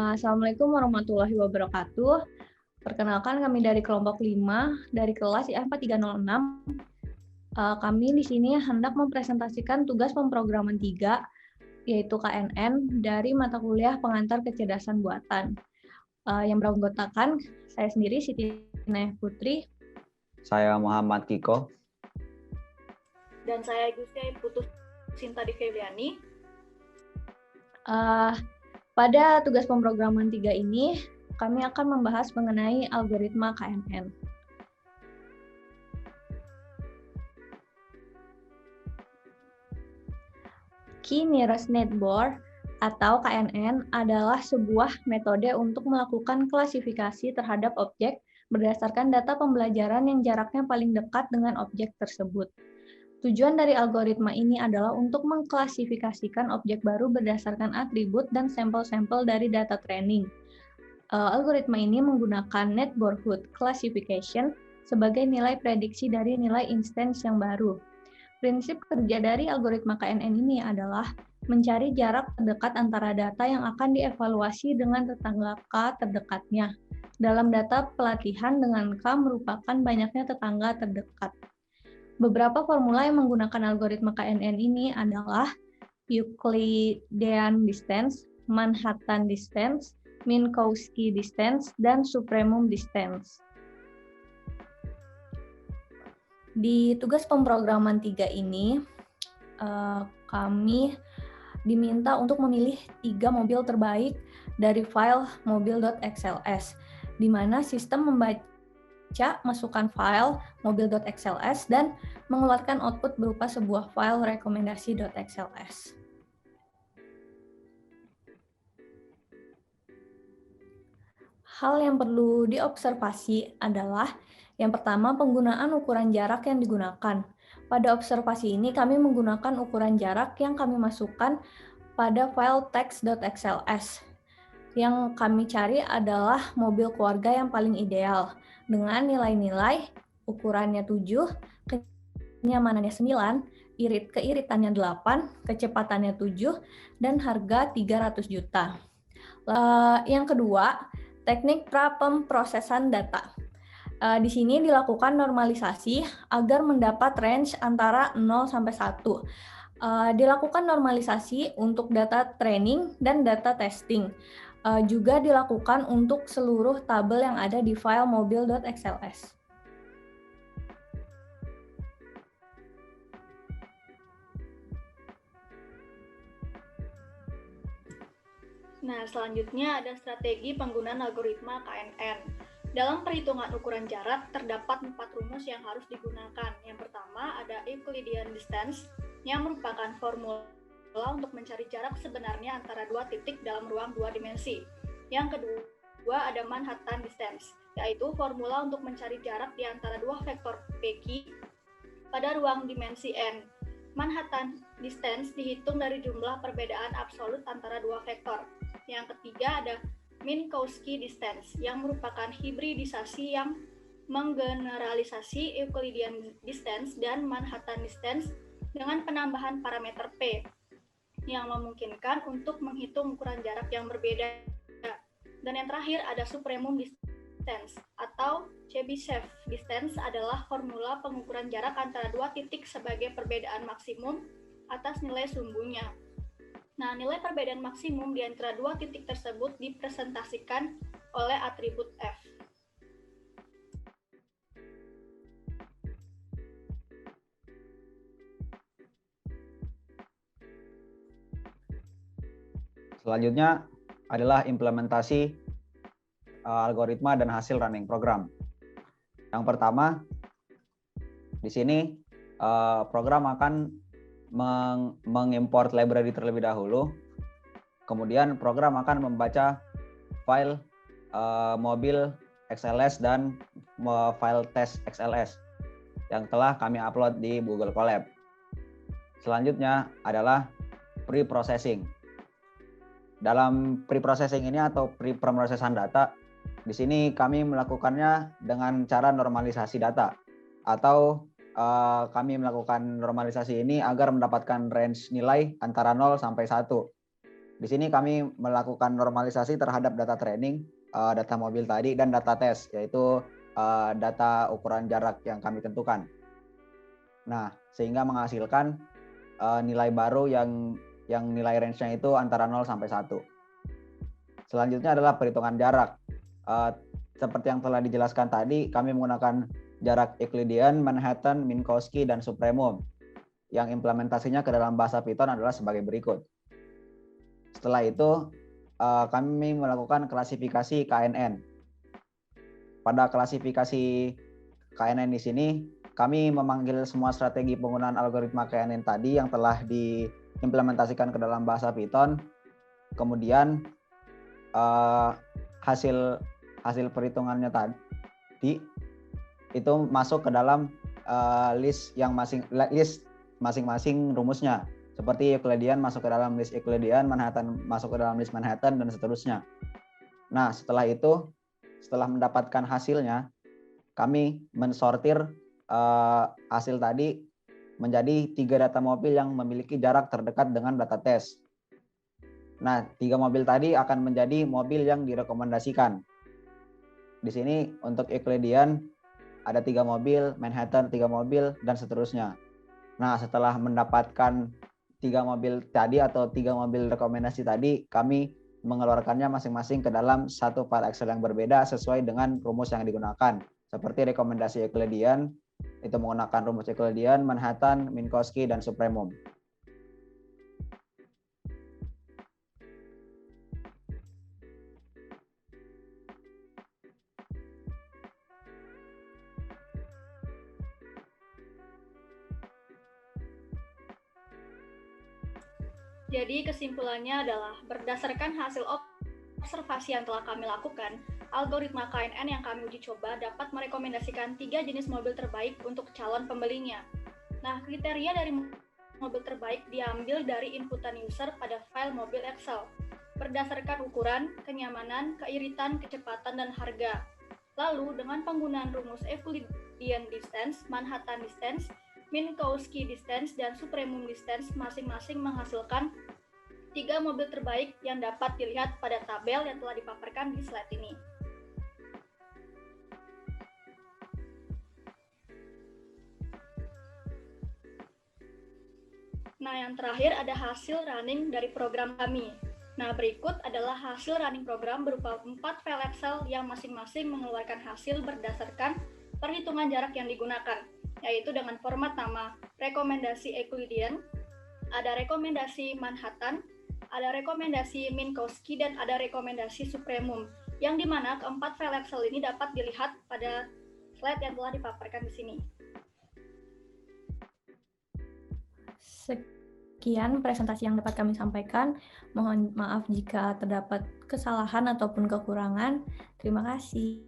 Assalamualaikum warahmatullahi wabarakatuh. Perkenalkan kami dari kelompok 5 dari kelas IF4306. Kami di sini hendak mempresentasikan tugas pemrograman 3 yaitu KNN dari mata kuliah pengantar kecerdasan buatan. Yang beranggotakan saya sendiri Siti Inayah Putri, saya Muhammad Kiko, dan saya Gustia Putus Sinta Develiani. Pada tugas pemrograman 3 ini, kami akan membahas mengenai algoritma KNN. Key Nearest Neighbor atau KNN adalah sebuah metode untuk melakukan klasifikasi terhadap objek berdasarkan data pembelajaran yang jaraknya paling dekat dengan objek tersebut. Tujuan dari algoritma ini adalah untuk mengklasifikasikan objek baru berdasarkan atribut dan sampel-sampel dari data training. Algoritma ini menggunakan neighborhood classification sebagai nilai prediksi dari nilai instance yang baru. Prinsip kerja dari algoritma KNN ini adalah mencari jarak terdekat antara data yang akan dievaluasi dengan tetangga K terdekatnya. Dalam data pelatihan dengan K merupakan banyaknya tetangga terdekat. Beberapa formula yang menggunakan algoritma KNN ini adalah Euclidean distance, Manhattan distance, Minkowski distance, dan supremum distance. Di tugas pemrograman 3 ini, kami diminta untuk memilih 3 mobil terbaik dari file mobil.xls, di mana sistem membaca masukkan file mobil.xls dan mengeluarkan output berupa sebuah file rekomendasi.xls. Hal yang perlu diobservasi adalah yang pertama penggunaan ukuran jarak yang digunakan. Pada observasi ini kami menggunakan ukuran jarak yang kami masukkan pada file text.xls. Yang kami cari adalah mobil keluarga yang paling ideal dengan nilai-nilai ukurannya 7, kenyamanannya 9, keiritannya 8, kecepatannya 7, dan harga 300 juta. Yang kedua, teknik prapemprosesan data. Di sini dilakukan normalisasi agar mendapat range antara 0 sampai 1. Dilakukan normalisasi untuk data training dan data testing. Juga dilakukan untuk seluruh tabel yang ada di file mobil.xls. Nah, selanjutnya ada strategi penggunaan algoritma KNN. Dalam perhitungan ukuran jarak, terdapat 4 rumus yang harus digunakan. Yang pertama ada Euclidean distance, yang merupakan formula untuk mencari jarak sebenarnya antara 2 titik dalam ruang 2 dimensi. Yang kedua ada Manhattan distance, yaitu formula untuk mencari jarak di antara 2 vektor PQ pada ruang dimensi N. Manhattan distance dihitung dari jumlah perbedaan absolut antara 2 vektor. Yang ketiga ada Minkowski distance, yang merupakan hibridisasi yang menggeneralisasi Euclidean distance dan Manhattan distance dengan penambahan parameter P, yang memungkinkan untuk menghitung ukuran jarak yang berbeda. Dan yang terakhir ada supremum distance atau Chebyshev distance adalah formula pengukuran jarak antara 2 titik sebagai perbedaan maksimum atas nilai sumbunya. Nah, nilai perbedaan maksimum di antara 2 titik tersebut dipresentasikan oleh atribut F. Selanjutnya adalah implementasi algoritma dan hasil running program. Yang pertama, di sini program akan mengimport library terlebih dahulu. Kemudian program akan membaca file mobil XLS dan file test XLS yang telah kami upload di Google Colab. Selanjutnya adalah pre-processing. Dalam pre-processing ini atau pre-pemrosesan data, di sini kami melakukannya dengan cara normalisasi data atau kami melakukan normalisasi ini agar mendapatkan range nilai antara 0 sampai 1. Di sini kami melakukan normalisasi terhadap data training, data mobil tadi, dan data tes, yaitu data ukuran jarak yang kami tentukan. Nah, sehingga menghasilkan nilai baru yang nilai range-nya itu antara 0 sampai 1. Selanjutnya adalah perhitungan jarak. Seperti yang telah dijelaskan tadi, kami menggunakan jarak Euclidean, Manhattan, Minkowski, dan supremum. Yang implementasinya ke dalam bahasa Python adalah sebagai berikut. Setelah itu, kami melakukan klasifikasi KNN. Pada klasifikasi KNN di sini, kami memanggil semua strategi penggunaan algoritma KNN tadi yang telah diimplementasikan ke dalam bahasa Python. Kemudian hasil perhitungannya tadi itu masuk ke dalam list masing-masing rumusnya. Seperti Euclidean masuk ke dalam list Euclidean, Manhattan masuk ke dalam list Manhattan, dan seterusnya. Nah, setelah itu, setelah mendapatkan hasilnya, kami mensortir hasil tadi menjadi 3 data mobil yang memiliki jarak terdekat dengan data tes. Nah, 3 mobil tadi akan menjadi mobil yang direkomendasikan. Di sini untuk Euclidean ada 3 mobil, Manhattan 3 mobil, dan seterusnya. Nah, setelah mendapatkan 3 mobil tadi atau 3 mobil rekomendasi tadi, kami mengeluarkannya masing-masing ke dalam satu file Excel yang berbeda sesuai dengan rumus yang digunakan. Seperti rekomendasi Euclidean, itu menggunakan rumus Euclidean, Manhattan, Minkowski, dan supremum. Jadi kesimpulannya adalah berdasarkan hasil observasi yang telah kami lakukan, algoritma KNN yang kami uji coba dapat merekomendasikan 3 jenis mobil terbaik untuk calon pembelinya. Nah, kriteria dari mobil terbaik diambil dari inputan user pada file mobil Excel, berdasarkan ukuran, kenyamanan, keiritan, kecepatan, dan harga. Lalu, dengan penggunaan rumus Euclidean distance, Manhattan distance, Minkowski distance, dan supremum distance masing-masing menghasilkan 3 mobil terbaik yang dapat dilihat pada tabel yang telah dipaparkan di slide ini. Nah, yang terakhir ada hasil running dari program kami. Nah, berikut adalah hasil running program berupa 4 file Excel yang masing-masing mengeluarkan hasil berdasarkan perhitungan jarak yang digunakan, yaitu dengan format nama rekomendasi Euclidean, ada rekomendasi Manhattan, ada rekomendasi Minkowski, dan ada rekomendasi supremum, yang dimana keempat file Excel ini dapat dilihat pada slide yang telah dipaparkan di sini. Sekian presentasi yang dapat kami sampaikan. Mohon maaf jika terdapat kesalahan ataupun kekurangan. Terima kasih.